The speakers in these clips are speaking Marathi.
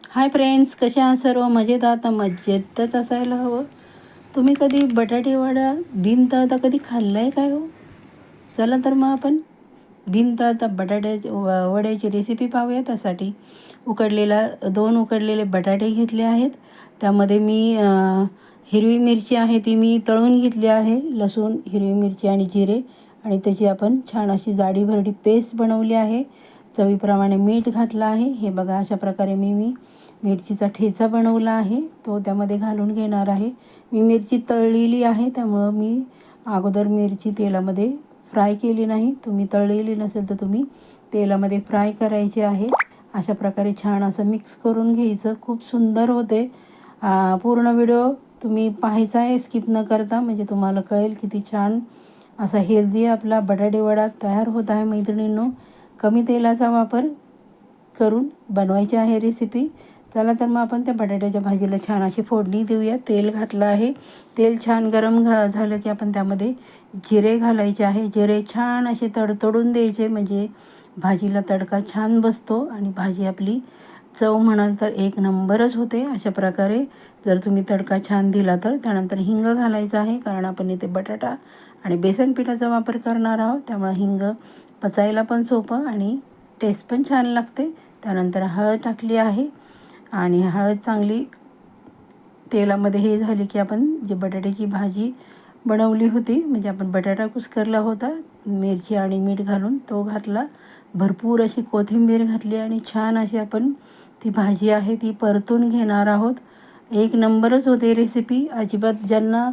हाय फ्रेंड्स, कसे आहात सर्व? मजेत आहात? मजेतच असायला हवं. तुम्ही कधी बटाटे वडा बिनतळता कधी खाल्ला आहे काय हो? चला तर मग आपण बिनतळता वड्याची रेसिपी पाहूया. त्यासाठी दोन उकडलेले बटाटे घेतले आहेत. त्यामध्ये मी हिरवी मिरची आहे ती मी तळून घेतली आहे. लसूण, हिरवी मिरची आणि जिरे, आणि त्याची आपण छान अशी जाडी पेस्ट बनवली आहे. चवीप्रमाणे मीठ घातलं आहे. हे बघा, अशा प्रकारे मी मिरचीचा ठेचा बनवला आहे, तो त्यामध्ये घालून घेणार आहे. मी मिरची तळलेली आहे, त्यामुळं मी अगोदर मिरची तेलामध्ये फ्राय केली नाही. तुम्ही तळलेली नसेल तर तुम्ही तेलामध्ये फ्राय करायची आहे. अशा प्रकारे छान असं मिक्स करून घ्यायचं. खूप सुंदर होते. पूर्ण व्हिडिओ तुम्ही पाहायचा आहे स्किप न करता, म्हणजे तुम्हाला कळेल किती छान असा हेल्दी आपला बटाटे वडा तयार होत आहे. मैत्रिणींनो, कमी तेलाचा वापर करून बनवायची आहे रेसिपी. चला तर मग आपण त्या बटाट्याच्या भाजीला छान अशी फोडणी देऊया. तेल घातलं आहे. तेल छान गरम झालं की आपण त्यामध्ये जिरे घालायचे आहे. जिरे छान असे तडतडून द्यायचे, म्हणजे भाजीला तडका छान बसतो आणि भाजी आपली चव म्हणाल तर एक नंबरच होते. अशा प्रकारे जर तुम्ही तडका छान दिला तर त्यानंतर हिंग घालायचं आहे, कारण आपण इथे बटाटा आणि बेसन पिठाचा वापर करणार आहोत. त्यामुळे हिंग पचायला पण सोपं आणि टेस्ट पण छान लागते. त्यानंतर हळद टाकली आहे, आणि हळद चांगली तेलामध्ये हे झाली की आपण जी बटाट्याची भाजी बनवली होती, म्हणजे आपण बटाटा कुस्करला होता मिरची आणि मीठ घालून, तो घातला. भरपूर अशी कोथिंबीर घातली आणि छान अशी आपण ती भाजी आहे ती परतून घेणार आहोत. एक नंबरच होते रेसिपी. अजिबात ज्यांना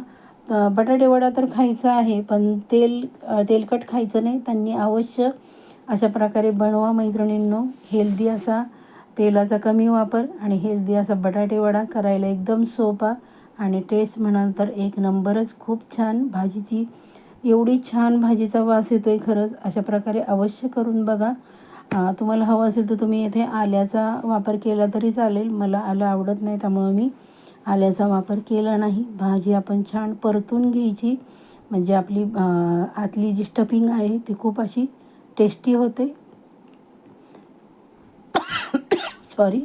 बटाटे वडा तर खायचा आहे पण तेलकट खायचं नाही, त्यांनी अवश्य अशा प्रकारे बनवा मैत्रिणींनो. हेल्दी असा तेलाचा कमी वापर आणि हेल्दी असा बटाटे वडा करायला एकदम सोपा, आणि टेस्ट म्हणाल तर एक नंबरच. खूप छान भाजीची, एवढी छान भाजीचा वास येतो आहे खरंच. अशा प्रकारे अवश्य करून बघा. तुम्हाला हवं असेल तर तुम्ही येथे आल्याचा वापर केला तरी चालेल. मला आलं आवडत नाही, त्यामुळं मी आल्याचा वापर केला नाही. भाजी आपण छान परतून घ्यायची, म्हणजे आपली आतली जी स्टफिंग आहे ती खूप अशी टेस्टी होते. सॉरी.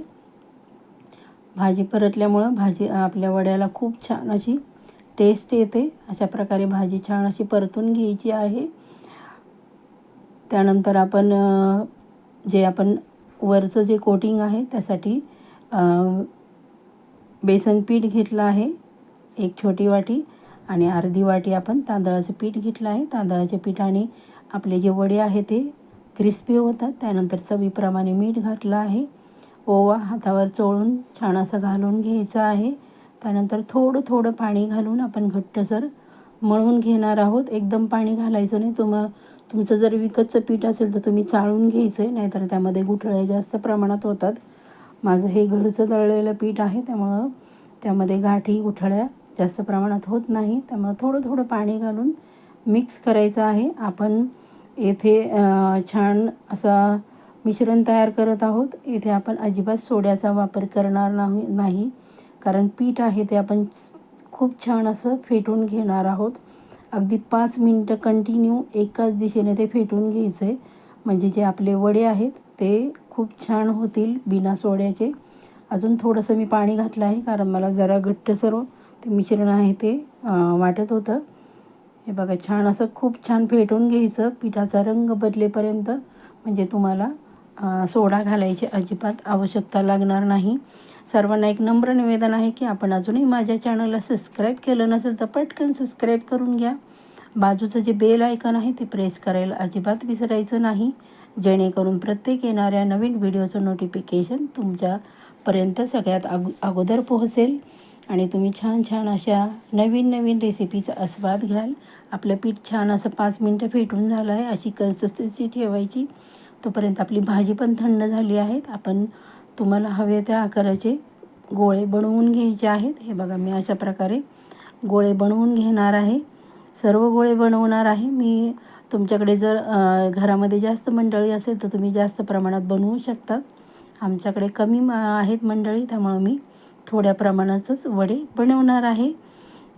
भाजी परतल्यामुळं भाजी आपल्या वड्याला खूप छान अशी टेस्ट येते. अशा प्रकारे भाजी छान अशी परतून घ्यायची आहे. त्यानंतर आपण आपण वरचं जे कोटिंग आहे त्यासाठी बेसन पीठ घेतलं आहे एक छोटी वाटी, आणि अर्धी वाटी आपण तांदळाचं पीठ घेतलं आहे. तांदळाच्या पीठाने आपले जे वडे आहे ते क्रिस्पी होतात. त्यानंतर चवीप्रमाणे मीठ घातलं आहे. ओवा हातावर चोळून छान असं घालून घ्यायचं आहे. त्यानंतर थोडं थोडं पाणी घालून आपण घट्टसर मळून घेणार आहोत. एकदम पाणी घालायचं नाही. तुमचं जर विकतचं पीठ असेल तर तुम्ही चाळून घ्यायचं आहे, नाहीतर त्यामध्ये गुठळ्या जास्त प्रमाणात होतात. माझं हे घरचं दळलेलं पीठ आहे, त्यामुळं त्यामध्ये गाठी गुठळ्या जास्त प्रमाणात होत नाही. त्यामुळं थोडं थोडं पाणी घालून मिक्स करायचं आहे. आपण येथे छान असा मिश्रण तयार करत आहोत. इथे आपण अजिबात सोड्याचा वापर करणार नाही, कारण पीठ आहे ते आपण खूप छान असं फेटून घेणार आहोत. अगदी 5 मिनटं कंटिन्यू एकाच दिशेने ते फेटून घ्यायचं आहे, म्हणजे जे आपले वडे आहेत ते खूप छान होतील बिना सोड्याचे. अजून थोडंसं मी पाणी घातलं आहे, कारण मला जरा घट्टसर ते मिश्रण आहे ते वाटत होतं. हे बघा, छान असं खूप छान फेटून घ्यायचं पिठाचा रंग बदलेपर्यंत, म्हणजे तुम्हाला सोडा घालायची अजिबात आवश्यकता लागणार नाही. सर्वांना एक नम्र निवेदन आहे की आपण अजूनही माझ्या चॅनलला सबस्क्राईब केलं नसेल तर पटकन सबस्क्राईब करून घ्या. बाजूचं जे बेल आयकॉन आहे ते प्रेस करायला अजिबात विसरायचं नाही, जेणेकरून प्रत्येक येणाऱ्या नवीन व्हिडिओचं नोटिफिकेशन तुमच्यापर्यंत सगळ्यात अगोदर पोहोचेल आणि तुम्ही छान छान अशा नवीन नवीन रेसिपीचा आस्वाद घ्याल. आपलं पीठ छान असं 5 मिनटं फेटून झालं आहे. अशी कन्सिस्टन्सी ठेवायची. तोपर्यंत आपली भाजी पण थंड झाली आहे. आपण तुम्हाला हवे त्या आकाराचे गोळे बनवून घ्यायचे आहेत. हे बघा, मी अशा प्रकारे गोळे बनवून घेणार आहे. सर्व गोळे बनवणार आहे मी. तुमच्याकडे जर घरामध्ये जास्त मंडळी असेल तर तुम्ही जास्त प्रमाणात बनवू शकता. आमच्याकडे कमी आहेत मंडळी, त्यामुळं मी थोड्या प्रमाणातच वडे बनवणार आहे.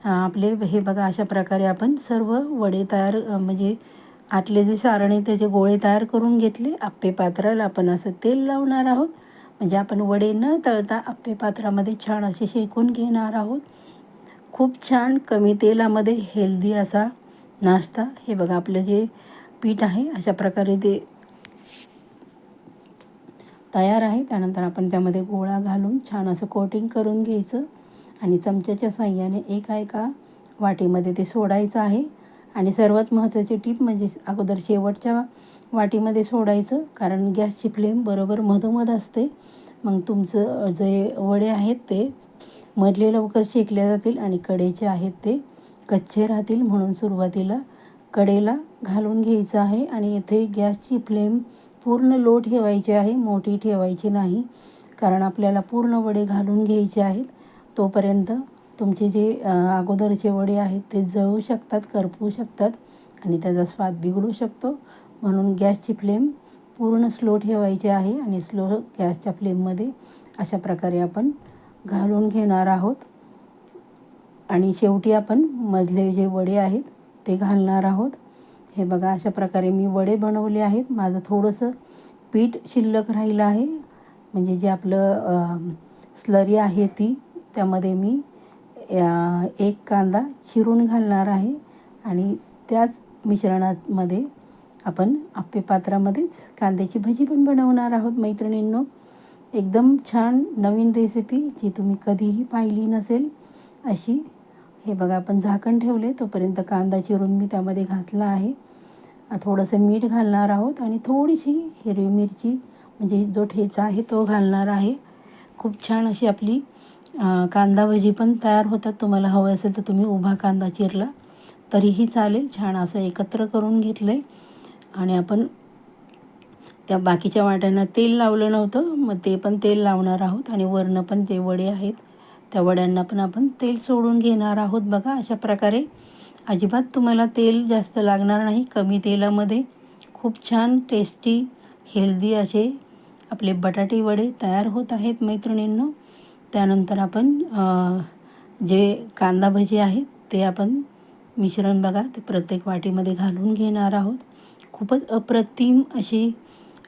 आपले हे बघा, अशा प्रकारे आपण सर्व वडे तयार म्हणजे आतले जे सारण आहे त्याचे गोळे तयार करून घेतले. आप्पे पात्राला आपण असं तेल लावणार आहोत. म्हणजे आपण वडे न तळता आप्पे पात्रामध्ये छान असे शेकून घेणार आहोत. खूप छान कमी तेलामध्ये हेल्दी असा नाश्ता. हे बघा आपलं जे पीठ आहे अशा प्रकारे ते तयार आहे. त्यानंतर आपण त्यामध्ये गोळा घालून छान असं कोटिंग करून घ्यायचं आणि चमच्याच्या साहाय्याने एका वाटीमध्ये ते सोडायचं आहे. आणि सर्वात महत्त्वाची टीप म्हणजे अगोदर शेवटच्या वाटीमध्ये सोडायचं, कारण गॅसची फ्लेम बरोबर मधोमध असते. मग तुमचं जे वडे आहेत ते मधले लवकर शेकले जातील आणि कडेचे आहेत ते कच्चे राहतील. म्हणून सुरुवातीला कडेला घालून घ्यायचं आहे आणि इथे गॅसची फ्लेम पूर्ण लो ठेवायची आहे, मोठी ठेवायची नाही, कारण आपल्याला पूर्ण वडे घालून घ्यायचे आहेत. तोपर्यंत तुमचे जे अगोदरचे वडे आहेत ते जळू शकतात, करपू शकतात आणि त्याचा स्वाद बिघडू शकतो. म्हणून गॅसची फ्लेम पूर्ण स्लो ठेवायची आहे आणि स्लो गॅसच्या फ्लेममध्ये अशा प्रकारे आपण घालून घेणार आहोत. आणि शेवटी आपण मधले जे वडे आहेत ते घालणार आहोत. हे बघा अशा प्रकारे मी वडे बनवले आहेत. माझं थोडंसं पीठ शिल्लक राहिलं आहे, म्हणजे जे आपलं स्लरी आहे ती, त्यामध्ये मी एक कांदा चिरून घालणार आहे आणि त्याच मिश्रणामध्ये आपण आप्पे पात्रामध्येच कांद्याची भजी पण बनवणार आहोत. मैत्रिणींनो, एकदम छान नवीन रेसिपी जी तुम्ही कधीही पाहिली नसेल अशी. हे बघा आपण झाकण ठेवले, तोपर्यंत कांदा चिरून मी त्यामध्ये घातला आहे. थोडंसं मीठ घालणार आहोत आणि थोडीशी हिरवी मिरची म्हणजे जो ठेचा आहे तो घालणार आहे. खूप छान अशी आपली कांदा भजी पण तयार होतात. तुम्हाला हवं असेल तर तुम्ही उभा कांदा चिरला तरीही चालेल. छान असं एकत्र करून घेतलं आहे आणि आपण त्या बाकीच्या वाट्यांना तेल लावलं नव्हतं, मग ते पण तेल लावणार आहोत आणि वरनं पण जे वडे आहेत त्या वड्यांना पण आपण तेल सोडून घेणार आहोत. बघा अशा प्रकारे अजिबात तुम्हाला तेल जास्त लागणार नाही. कमी तेलामध्ये खूप छान टेस्टी हेल्दी असे आपले बटाटे वडे तयार होत आहेत मैत्रिणींनो. त्यानंतर आपण जे कांदा भजी आहेत ते आपण मिश्रण बघा ते प्रत्येक वाटीमध्ये घालून घेणार आहोत. खूपच अप्रतिम अशी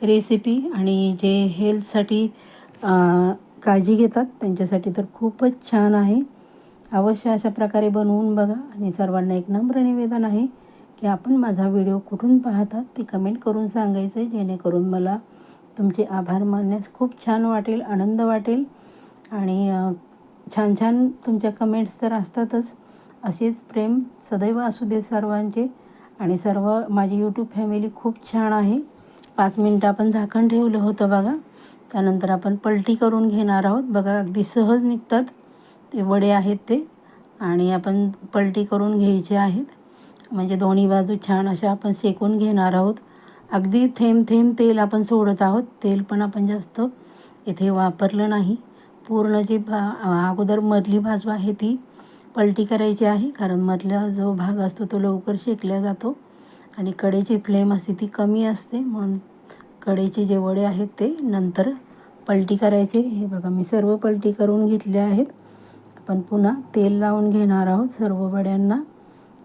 रेसिपी आणि जे हेल्थसाठी काळजी घेतात त्यांच्यासाठी तर खूपच छान आहे. अवश्य अशा प्रकारे बनवून बघा. आणि सर्वांना एक नम्र निवेदन आहे की आपण माझा व्हिडिओ कुठून पाहतात ते कमेंट करून सांगायचं आहे, जेणेकरून मला तुमचे आभार मानण्यास खूप छान वाटेल, आनंद वाटेल. आणि छान छान तुमच्या कमेंट्स तर असतातच, असेच प्रेम सदैव असू दे सर्वांचे. आणि सर्व माझी यूट्यूब फॅमिली खूप छान आहे. 5 मिनटं आपण झाकण ठेवलं होतं बघा. त्यानंतर आपण पलटी करून घेणार आहोत. बघा अगदी सहज निघतात ते वडे आहेत ते. आणि आपण पलटी करून घ्यायचे आहेत, म्हणजे दोन्ही बाजू छान अशा आपण शेकून घेणार आहोत. अगदी थेंब थेंब तेल आपण सोडत आहोत. तेल पण आपण जास्त इथे वापरलं नाही. पूर्ण जी अगोदर मधली बाजू आहे ती पलटी करायची आहे, कारण मधला जो भाग असतो तो लवकर शेकला जातो आणि कडेची फ्लेम असते ती कमी असते. म्हणून कडेचे जे वडे आहेत ते नंतर पलटी करायचे. हे बघा मी सर्व पलटी करून घेतले आहेत. आपण पुन्हा तेल लावून घेणार आहोत सर्व वड्यांना.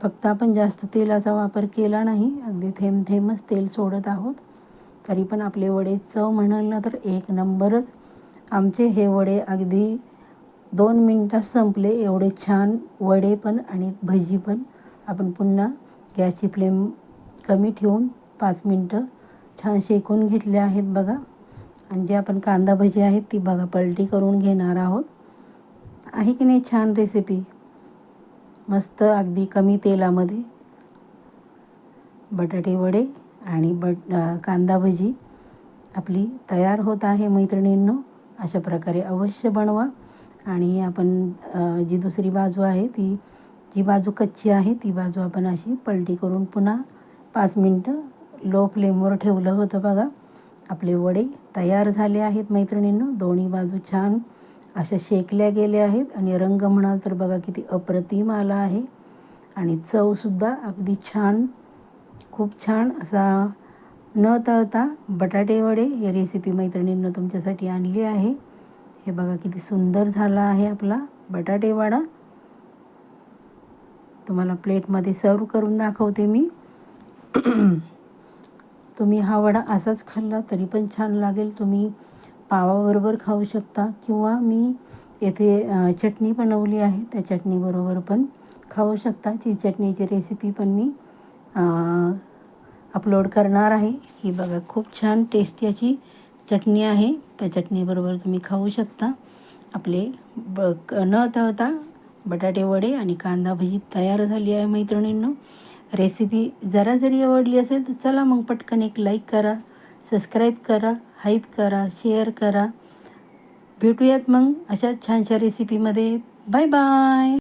फक्त आपण जास्त तेलाचा वापर केला नाही, अगदी थेंब थेंबच तेल सोडत आहोत. तरी पण आपले वडे चव म्हणाल ना तर एक नंबरच. आमचे हे वडे अगदी 2 मिनटात संपले. एवढे छान वडे पण आणि भजी पण. आपण पुन्हा गॅसची फ्लेम कमी ठेवून 5 मिनटं छान शेकून घेतले आहेत बघा. आणि जे आपण कांदा भजी आहेत ती बघा पलटी करून घेणार आहोत. आहे की नाही छान रेसिपी. मस्त अगदी कमी तेलामध्ये बटाटे वडे आणि कांदा भजी आपली तयार होत आहे मैत्रिणींनो. अशा प्रकारे अवश्य बनवा. आणि आपण जी दुसरी बाजू आहे ती, जी बाजू कच्ची आहे ती बाजू आपण अशी पलटी करून पुन्हा 5 मिनटं लो फ्लेमवर ठेवलं होतं बघा. आपले वडे तयार झाले आहेत मैत्रिणींनो. दोन्ही बाजू छान अशा शेकल्या गेल्या आहेत आणि रंग म्हणाल तर बघा किती अप्रतिम आला आहे. आणि चवसुद्धा अगदी छान, खूप छान असा न तळता बटाटे वडे ही रेसिपी मैत्रिणींनो तुमच्यासाठी आणली आहे. हे बघा किती सुंदर झाला आहे आपला बटाटे वडा. तुम्हाला प्लेटमध्ये सर्व करून दाखवते मी. तुम्ही हा वडा असाच खाल्ला तरी पण छान लागेल. तुम्ही पावाबरोबर खाऊ शकता किंवा मी येथे चटणी बनवली आहे, त्या चटणीबरोबर पण खाऊ शकता. ती चटणीची रेसिपी पण मी अपलोड करणार आहे. ही बघा, खूप छान टेस्टी अशी चटणी आहे. त्या चटणीबरोबर तुम्ही खाऊ शकता. आपले न तळता बटाटे वडे आणि कांदा भजी तयार झाली आहे मैत्रिणींनो. रेसिपी जरा जरी आवडली असेल तर चला मग पटकन एक लाईक करा, सबस्क्राईब करा, हाईप करा, शेअर करा. भेटूयात मग अशा छानशा रेसिपीमध्ये. Bye bye.